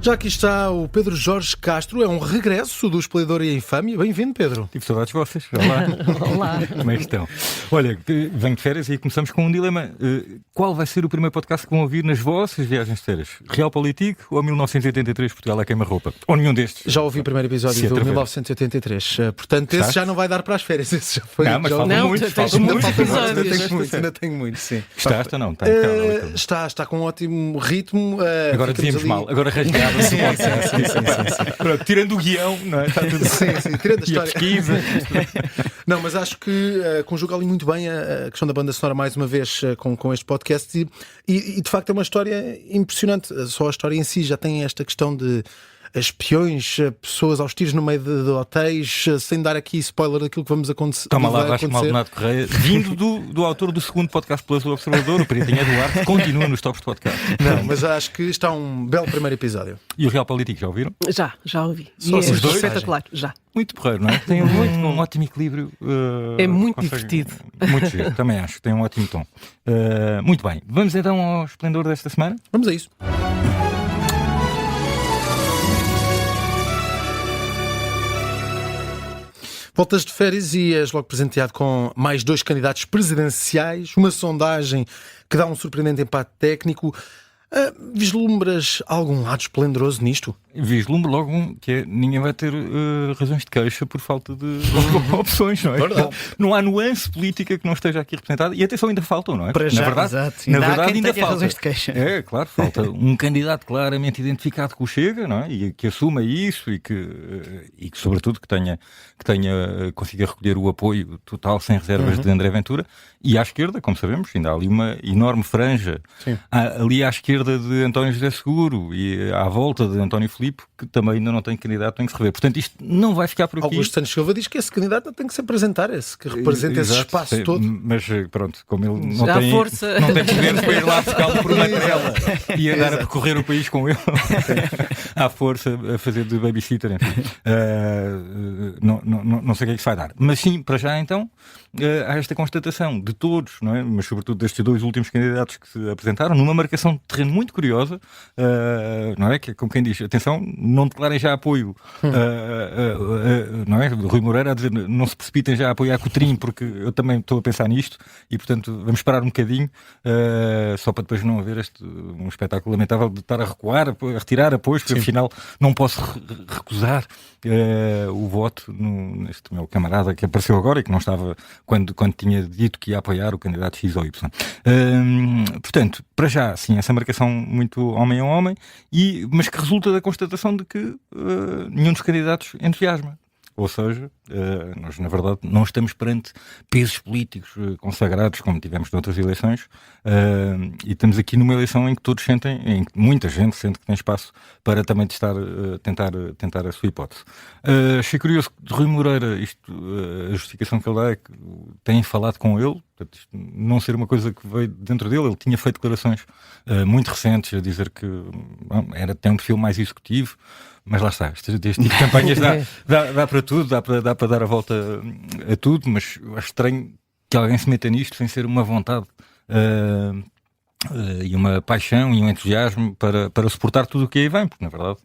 Já aqui está o Pedro Jorge Castro, é um regresso do Esplendor e a Infâmia. Bem-vindo, Pedro. Tive saudades de vocês. Olá. Olá. Como é que estão? Olha, venho de férias e começamos com um dilema. Qual vai ser o primeiro podcast que vão ouvir nas vossas viagens de férias? Realpolitik ou 1983, Portugal a queima-roupa? Ou nenhum destes? Já ouvi o primeiro episódio do 1983. Portanto, esse já não vai dar para as férias. Esse já foi. Não, mas falta muito. Ainda tenho muito, sim. Estás ou não? Está com um ótimo ritmo. Agora dizíamos ali... mal, agora rasgava. Sim. Pronto, tirando o guião, não é? Está tudo... Sim, tirando a história. E a pesquisa. Não, mas acho que conjuga ali muito bem a questão da banda sonora mais uma vez com este podcast e de facto é uma história impressionante. Só a história em si já tem esta questão de espiões, pessoas aos tiros no meio de hotéis, sem dar aqui spoiler daquilo que vamos acontecer. Toma lá, Vasco Maldonado Correia, vindo do autor do segundo podcast Plus do Observador, o Peritinho Eduardo, que continua nos tops de podcast. Não, mas acho que está um belo primeiro episódio. E o Realpolitik, já ouviram? Já ouvi. Só e é dois? espetacular, já. Muito porreiro, não é? Tem um ótimo equilíbrio. É muito divertido. Muito giro, também acho. Tem um ótimo tom. Muito bem. Vamos então ao esplendor desta semana? Vamos a isso. Voltas de férias e és logo presenteado com mais 2 candidatos presidenciais, uma sondagem que dá um surpreendente empate técnico. Vislumbras algum lado esplendoroso nisto? Vislumbro logo que é, ninguém vai ter razões de queixa por falta de opções, não é? Não há nuance política que não esteja aqui representada. E atenção, ainda faltam, não é? Para já, na verdade, exato. Na verdade ainda falta razões de queixa. É, claro, falta um candidato claramente identificado com o Chega, não é? E que assuma isso e que sobretudo, consiga recolher o apoio total, sem reservas, de André Ventura. E à esquerda, como sabemos, ainda há ali uma enorme franja. Ali à esquerda de António José Seguro e à volta de António Filipe, que também ainda não tem candidato, tem que se rever. Portanto, isto não vai ficar por aqui. Augusto Santos Silva diz que esse candidato tem que se apresentar, esse que representa esse espaço todo. Mas pronto, como ele não tem poderes para ir lá buscá-lo por uma tela e andar a percorrer o país com ele à força, a fazer de babysitter, enfim. Não sei o que é que isso vai dar. Mas sim, para já então, há esta constatação de todos, não é? Mas sobretudo destes 2 últimos candidatos que se apresentaram, numa marcação de terreno muito curiosa, não é? Que é como quem diz, atenção, não declarem já apoio, não é? Rui Moreira a dizer, não se precipitem já a apoiar Coutrinho, porque eu também estou a pensar nisto e, portanto, vamos esperar um bocadinho, só para depois não haver um espetáculo lamentável de estar a recuar, a retirar apoios, porque afinal não posso recusar o voto neste meu camarada que apareceu agora e que não estava quando tinha dito que ia apoiar o candidato X ou Y. Portanto, para já, sim, essa marcação muito homem a homem, mas que resulta da constatação de que nenhum dos candidatos entusiasma. Ou seja, nós na verdade não estamos perante pesos políticos consagrados como tivemos noutras eleições, e estamos aqui numa eleição em que todos sentem, em que muita gente sente que tem espaço para também tentar a sua hipótese. Achei curioso que de Rui Moreira, a justificação que ele dá é que têm falado com ele, portanto, isto não ser uma coisa que veio dentro dele. Ele tinha feito declarações muito recentes a dizer que tem um perfil mais executivo. Mas lá está, este tipo de campanhas dá para tudo, dá para dar a volta a tudo, mas eu acho estranho que alguém se meta nisto sem ser uma vontade e uma paixão e um entusiasmo para suportar tudo o que aí vem, porque na verdade...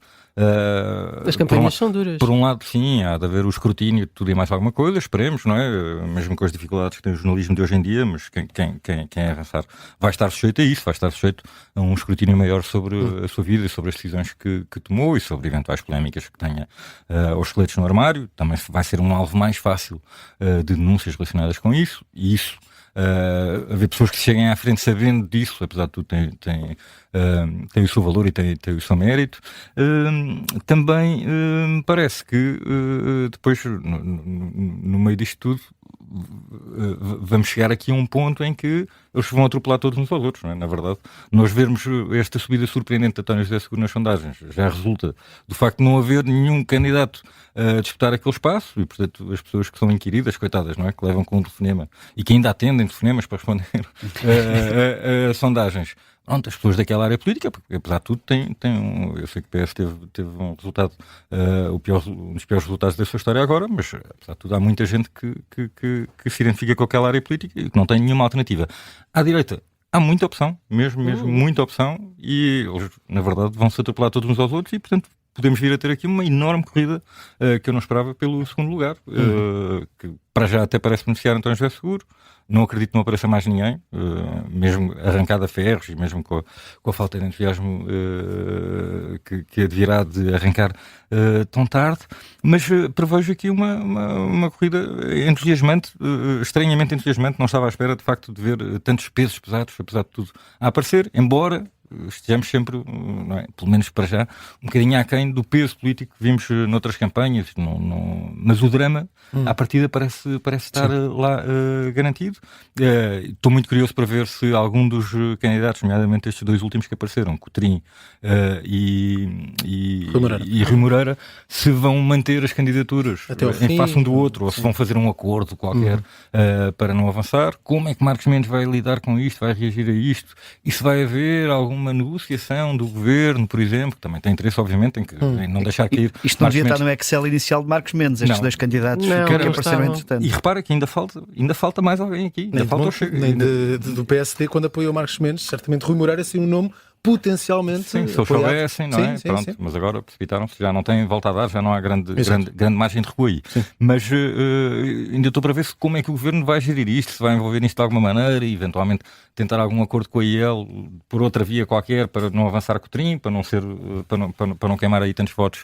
As campanhas são duras. Por um lado, sim, há de haver o escrutínio de tudo e mais alguma coisa, esperemos, não é? Mesmo com as dificuldades que tem o jornalismo de hoje em dia, mas quem avançar vai estar sujeito a isso, vai estar sujeito a um escrutínio maior sobre a sua vida e sobre as decisões que tomou e sobre eventuais polémicas que tenha aos esqueletos no armário. Também vai ser um alvo mais fácil de denúncias relacionadas com isso, e isso haver pessoas que cheguem à frente sabendo disso, apesar de tudo, tem o seu valor e tem o seu mérito. Também parece que depois, no meio disto tudo, vamos chegar aqui a um ponto em que eles vão atropelar todos uns aos outros, não é? Na verdade, nós vermos esta subida surpreendente de António José Seguro nas sondagens já resulta do facto de não haver nenhum candidato a disputar aquele espaço e, portanto, as pessoas que são inquiridas, coitadas, não é? Que levam com um telefonema e que ainda atendem telefonemas para responder a sondagens. Pronto, as pessoas daquela área política, porque apesar de tudo eu sei que o PS teve um resultado, um dos piores resultados da sua história agora, mas apesar de tudo há muita gente que se identifica com aquela área política e que não tem nenhuma alternativa. À direita há muita opção, mesmo muita opção, e eles, na verdade, vão se atropelar todos uns aos outros e, portanto, podemos vir a ter aqui uma enorme corrida que eu não esperava pelo segundo lugar, que para já até parece beneficiar António José Seguro. Não acredito que não apareça mais ninguém, mesmo arrancada a ferros e mesmo com a falta de entusiasmo que advirá de arrancar tão tarde, mas prevejo aqui uma corrida entusiasmante, estranhamente entusiasmante. Não estava à espera, de facto, de ver tantos pesos pesados, apesar de tudo, a aparecer, embora estejamos sempre, não é, pelo menos para já, um bocadinho aquém do peso político que vimos noutras campanhas, mas o drama, à partida, parece estar lá garantido. Estou muito curioso para ver se algum dos candidatos, nomeadamente estes dois últimos que apareceram, Coutrinho e Rui Moreira, se vão manter as candidaturas em face um do outro, ou se vão fazer um acordo qualquer para não avançar. Como é que Marcos Mendes vai lidar com isto, vai reagir a isto, e se vai haver alguma negociação do governo, por exemplo, que também tem interesse, obviamente, em não deixar cair. Isto não devia estar no Excel inicial de Marcos Mendes, estes dois candidatos que apareceram entretanto. E repara que ainda falta mais alguém aqui, ainda falta o Chega. Do PSD, quando apoiou Marcos Mendes, certamente Rui Moreira assim um nome potencialmente. Sim, se eles soubessem, não é? Pronto, sim. Mas agora precipitaram-se, já não têm volta a dar, já não há grande margem de recuo aí. Sim. Mas ainda estou para ver como é que o governo vai gerir isto, se vai envolver nisto de alguma maneira e eventualmente tentar algum acordo com a IEL por outra via qualquer para não avançar com o Trim, para não queimar aí tantos votos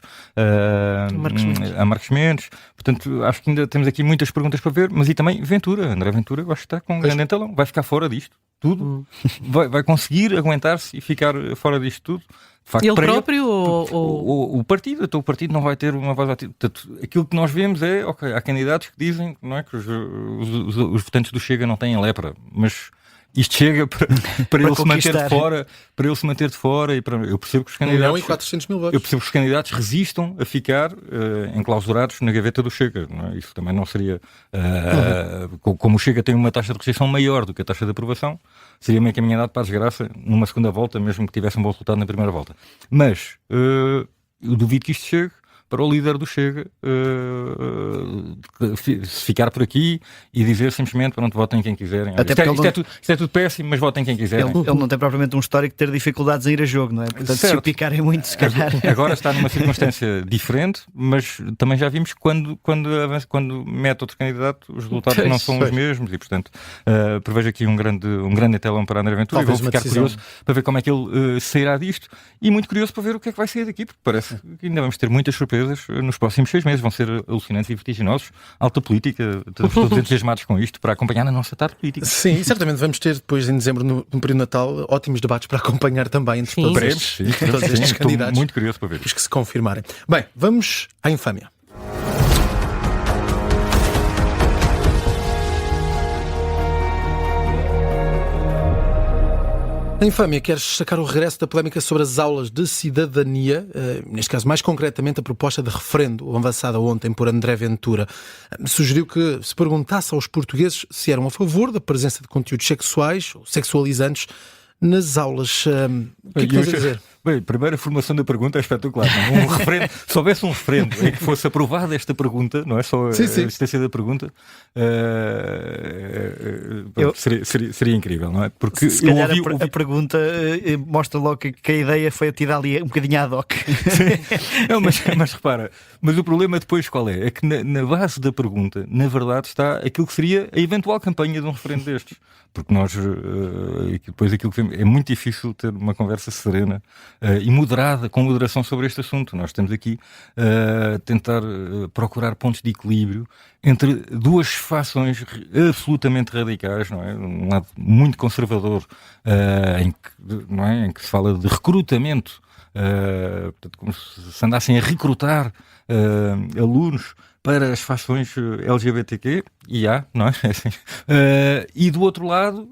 a Marcos Mendes. Portanto, acho que ainda temos aqui muitas perguntas para ver, mas e também André Ventura, eu acho que está com um grande entalão, vai ficar fora disto. Tudo, vai conseguir aguentar-se e ficar fora disto tudo. De facto, ele próprio o partido, então o partido não vai ter uma voz ativa. Portanto, aquilo que nós vemos é, ok, há candidatos que dizem, não é, que os votantes do Chega não têm lepra, mas isto chega para ele se manter de fora, e eu percebo que os candidatos, 400 mil votos. Eu percebo que os candidatos resistam a ficar enclausurados na gaveta do Chega, não é? Isso também não seria como o Chega tem uma taxa de rejeição maior do que a taxa de aprovação, seria meio caminhado para a desgraça numa segunda volta, mesmo que tivesse um bom resultado na primeira volta. Mas eu duvido que isto chegue para o líder do Chega se ficar por aqui e dizer simplesmente, pronto, votem quem quiserem. Isto é tudo péssimo, mas votem quem quiserem. Ele não tem propriamente um histórico de ter dificuldades em ir a jogo, não é? Portanto, se o picarem muito, se calhar... Agora está numa circunstância diferente, mas também já vimos que quando mete outro candidato, os resultados não são os mesmos e, portanto, prevejo aqui um grande entelão para André Ventura. Talvez e vou ficar curioso para ver como é que ele sairá disto e muito curioso para ver o que é que vai sair daqui, porque parece que ainda vamos ter muitas surpresas nos próximos 6 meses, vão ser alucinantes e vertiginosos. Alta política, estamos todos entusiasmados com isto para acompanhar na nossa tarde política. Sim, e certamente vamos ter depois em dezembro, no período de Natal, ótimos debates para acompanhar também entre todos estes candidatos. Estou muito curioso para ver os que se confirmarem. Bem, vamos à infâmia. A infâmia quer sacar o regresso da polémica sobre as aulas de cidadania, neste caso mais concretamente a proposta de referendo avançada ontem por André Ventura. Sugeriu que se perguntasse aos portugueses se eram a favor da presença de conteúdos sexuais ou sexualizantes nas aulas. O que é que tens a dizer? Bem, primeiro a formação da pergunta é espetacular. Um referendo, se houvesse um referendo em que fosse aprovada esta pergunta, não é só a existência da pergunta, seria incrível, não é? Porque se calhar a pergunta mostra logo que a ideia foi tida ali um bocadinho ad hoc. Não, mas repara, mas o problema depois qual é? É que na base da pergunta, na verdade, está aquilo que seria a eventual campanha de um referendo destes. Porque nós, depois aquilo que vemos, é muito difícil ter uma conversa serena e moderada, com moderação sobre este assunto. Nós estamos aqui a tentar procurar pontos de equilíbrio entre duas fações absolutamente radicais, não é? Um lado muito conservador, em que se fala de recrutamento, portanto, como se andassem a recrutar alunos para as fações LGBTQ, não é? E do outro lado,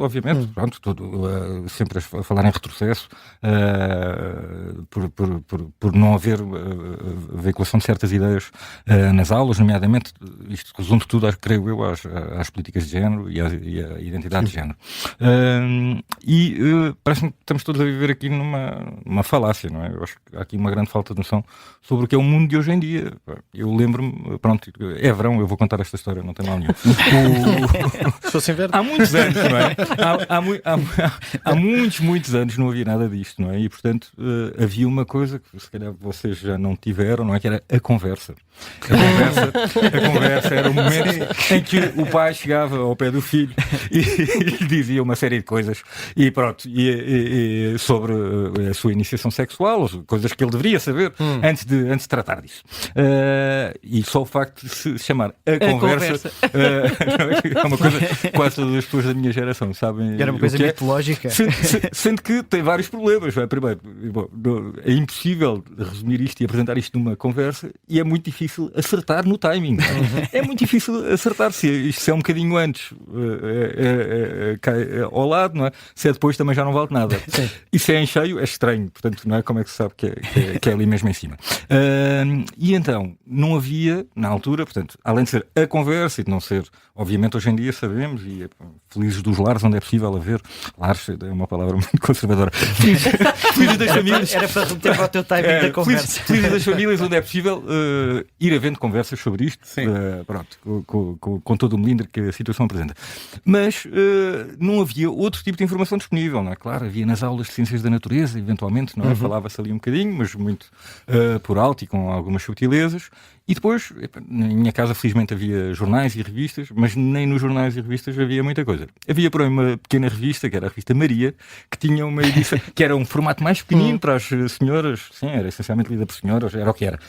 obviamente, pronto, sempre a falar em retrocesso, por não haver veiculação de certas ideias nas aulas, nomeadamente, isto resume tudo, creio eu, às políticas de género e à identidade de género. Parece-me que estamos todos a viver aqui numa falácia, não é? Eu acho que há aqui uma grande falta de noção sobre o que é o mundo de hoje em dia. Eu lembro-me, pronto, é verão, eu vou contar esta história, não tem mal nenhum. Se fosse inverno. Há muitos anos, não é? Há muitos anos não havia nada disto, não é? E portanto havia uma coisa que se calhar vocês já não tiveram, não é? Que era a conversa. A conversa era o momento em que o pai chegava ao pé do filho e lhe dizia uma série de coisas e pronto, e sobre a sua iniciação sexual, coisas que ele deveria saber antes de tratar disso. E só o facto de se chamar a conversa. É uma coisa que quase todas as pessoas da minha geração sabem. Era uma coisa mitológica. Sendo que tem vários problemas. Não é? Primeiro, é impossível resumir isto e apresentar isto numa conversa e é muito difícil acertar no timing. É muito difícil acertar se isto é um bocadinho antes, cai ao lado, não é? Se é depois também já não vale nada. Sim. E se é em cheio é estranho, portanto não é? Como é que se sabe que é ali mesmo em cima? E então não havia na altura, portanto, além de ser a conversa e de não ser, obviamente hoje em dia sabemos e felizes dos lares onde é possível haver lares, é uma palavra muito conservadora, felizes das famílias, Era para remeter para o teu timing da conversa. felizes das famílias onde é possível ir havendo conversas sobre isto, pronto, com todo o melindre que a situação apresenta. Mas não havia outro tipo de informação disponível, não é? Claro, havia nas aulas de ciências da natureza, eventualmente, não é? Falava-se ali um bocadinho, mas muito por alto e com algumas subtilezas. E depois, na minha casa, felizmente havia jornais e revistas, mas nem nos jornais e revistas havia muita coisa. Havia, por aí, uma pequena revista, que era a revista Maria, que tinha uma edição, que era um formato mais pequenino para as senhoras, sim, era essencialmente lida por senhoras, era o que era,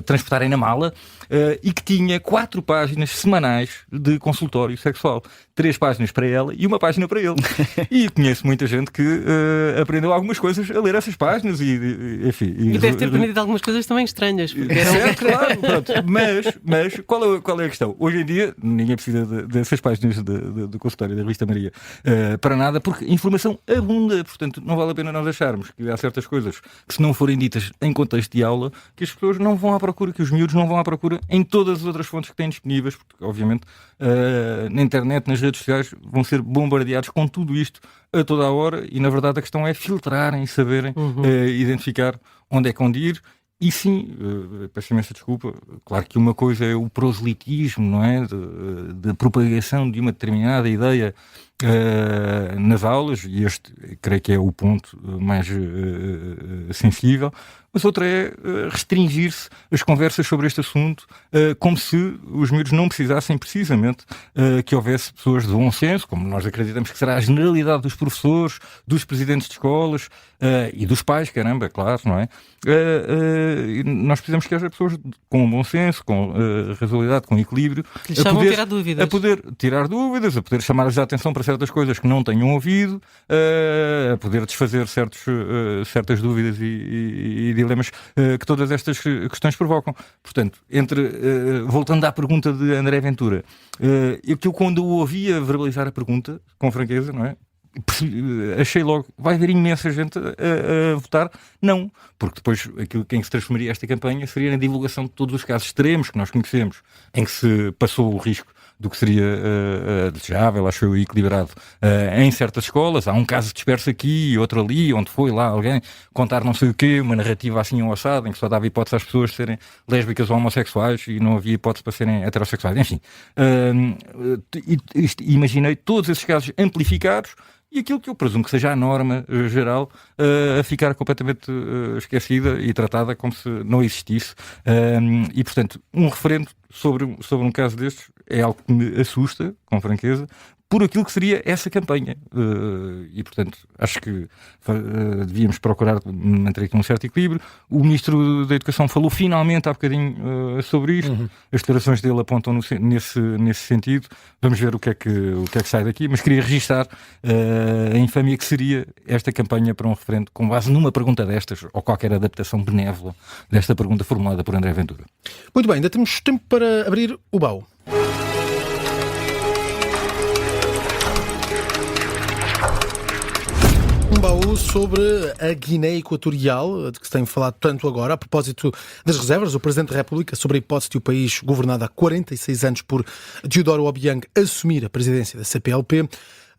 transportarem na mala, e que tinha 4 páginas semanais de consultório sexual. 3 páginas para ela e 1 página para ele. E conheço muita gente que aprendeu algumas coisas a ler essas páginas enfim. E deve ter aprendido algumas coisas também estranhas. Porque eram... Certo, claro, pronto. Mas qual é a questão? Hoje em dia ninguém precisa dessas páginas do consultório da revista Maria para nada, porque informação abunda, portanto não vale a pena nós acharmos que há certas coisas que, se não forem ditas em contexto de aula, que as pessoas não vão à procura, que os miúdos não vão à procura em todas as outras fontes que têm disponíveis, porque obviamente na internet, nas redes sociais, vão ser bombardeados com tudo isto a toda a hora e na verdade a questão é filtrarem e saberem identificar onde é que vão ir. E sim, peço imensa desculpa, claro que uma coisa é o proselitismo, não é? De propagação de uma determinada ideia nas aulas, e este creio que é o ponto mais sensível, mas outra é restringir-se as conversas sobre este assunto como se os miúdos não precisassem precisamente que houvesse pessoas de bom senso, como nós acreditamos que será a generalidade dos professores, dos presidentes de escolas e dos pais, caramba, claro, não é? Nós precisamos que haja pessoas com bom senso, com razoabilidade, com equilíbrio, que lhes chamam a tirar dúvidas. A poder tirar dúvidas, a poder chamar-lhes a atenção para certas coisas que não tenham ouvido, a poder desfazer certas dúvidas e dilemas que todas estas questões provocam. Portanto, voltando à pergunta de André Ventura, eu quando o ouvia verbalizar a pergunta, com franqueza, não é? Achei logo, vai haver imensa gente a votar não, porque depois aquilo que em que se transformaria esta campanha seria na divulgação de todos os casos extremos que nós conhecemos, em que se passou o risco do que seria desejável, acho eu, equilibrado em certas escolas. Há um caso disperso aqui, outro ali, onde foi lá alguém contar não sei o quê, uma narrativa assim ou assada, em que só dava hipótese às pessoas de serem lésbicas ou homossexuais e não havia hipótese para serem heterossexuais. Enfim, imaginei todos esses casos amplificados e aquilo que eu presumo que seja a norma geral a ficar completamente esquecida e tratada como se não existisse. E, portanto, um referendo sobre um caso destes é algo que me assusta, com franqueza, por aquilo que seria essa campanha. E, portanto, acho que devíamos procurar manter aqui um certo equilíbrio. O Ministro da Educação falou finalmente há bocadinho sobre isto. As declarações dele apontam nesse sentido. Vamos ver o que é que sai daqui, mas queria registar a infâmia que seria esta campanha para um referendo com base numa pergunta destas, ou qualquer adaptação benévola desta pergunta formulada por André Ventura. Muito bem, ainda temos tempo para abrir o baú. Um baú sobre a Guiné Equatorial, de que se tem falado tanto agora, a propósito das reservas. O Presidente da República sobre a hipótese de o país, governado há 46 anos por Teodoro Obiang, assumir a presidência da CPLP.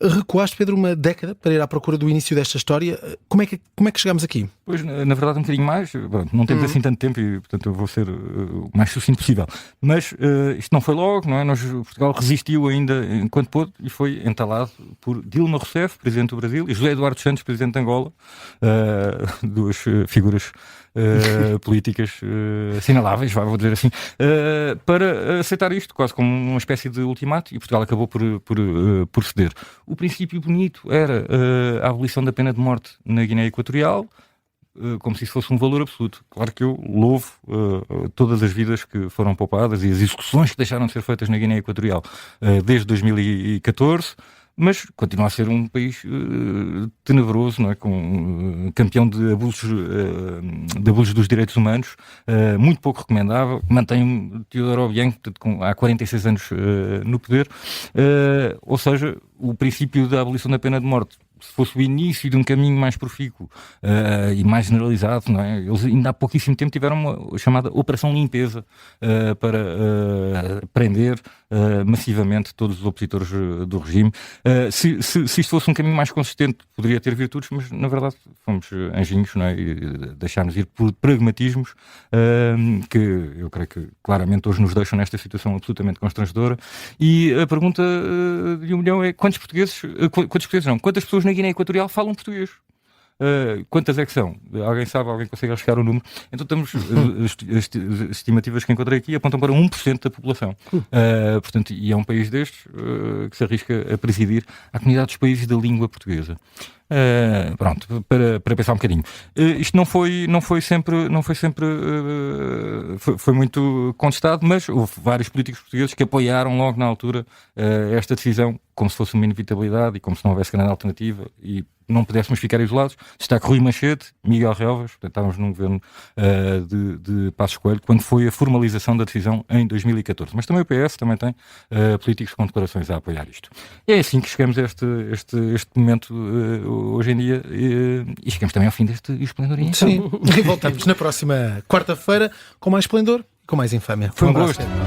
Recuaste, Pedro, uma década para ir à procura do início desta história. Como é que chegamos aqui? Pois, na verdade, um bocadinho mais. Pronto, não temos assim tanto tempo e, portanto, eu vou ser o mais sucinto possível. Mas isto não foi logo, não é? Portugal resistiu ainda enquanto pôde e foi entalado por Dilma Rousseff, presidente do Brasil, e José Eduardo Santos, presidente de Angola, duas figuras políticas assinaláveis, vou dizer assim, para aceitar isto quase como uma espécie de ultimato, e Portugal acabou por ceder. O princípio bonito era a abolição da pena de morte na Guiné Equatorial, como se isso fosse um valor absoluto. Claro que eu louvo todas as vidas que foram poupadas e as execuções que deixaram de ser feitas na Guiné Equatorial desde 2014, mas continua a ser um país tenebroso, não é? Campeão de abusos dos direitos humanos, muito pouco recomendável, mantém Teodoro Obiang há 46 anos no poder, ou seja, o princípio da abolição da pena de morte, se fosse o início de um caminho mais profícuo e mais generalizado, não é? Eles ainda há pouquíssimo tempo tiveram uma chamada Operação Limpeza para prender massivamente todos os opositores do regime. Se isto fosse um caminho mais consistente, poderia ter virtudes, mas na verdade fomos anjinhos, não é? E deixámos ir por pragmatismos que eu creio que claramente hoje nos deixam nesta situação absolutamente constrangedora. E a pergunta de 1 milhão é quantas pessoas na Guiné Equatorial falam português? Quantas é que são? Alguém sabe? Alguém consegue chegar o número? Então temos as estimativas que encontrei aqui apontam para 1% da população. Portanto, e é um país destes que se arrisca a presidir a comunidade dos países da língua portuguesa. Pronto, para pensar um bocadinho. Isto não foi sempre foi muito contestado, mas houve vários políticos portugueses que apoiaram logo na altura esta decisão, como se fosse uma inevitabilidade e como se não houvesse grande alternativa e não pudéssemos ficar isolados. Destaque Rui Machete, Miguel Relvas, portanto, estávamos num governo de Passos Coelho, quando foi a formalização da decisão em 2014. Mas também o PS também tem políticos com declarações a apoiar isto. E é assim que chegamos a este momento hoje em dia e chegamos também ao fim deste Esplendor e Infâmia. Sim, e voltamos na próxima quarta-feira com mais esplendor e com mais infâmia. Foi um abraço, gosto. Pedro.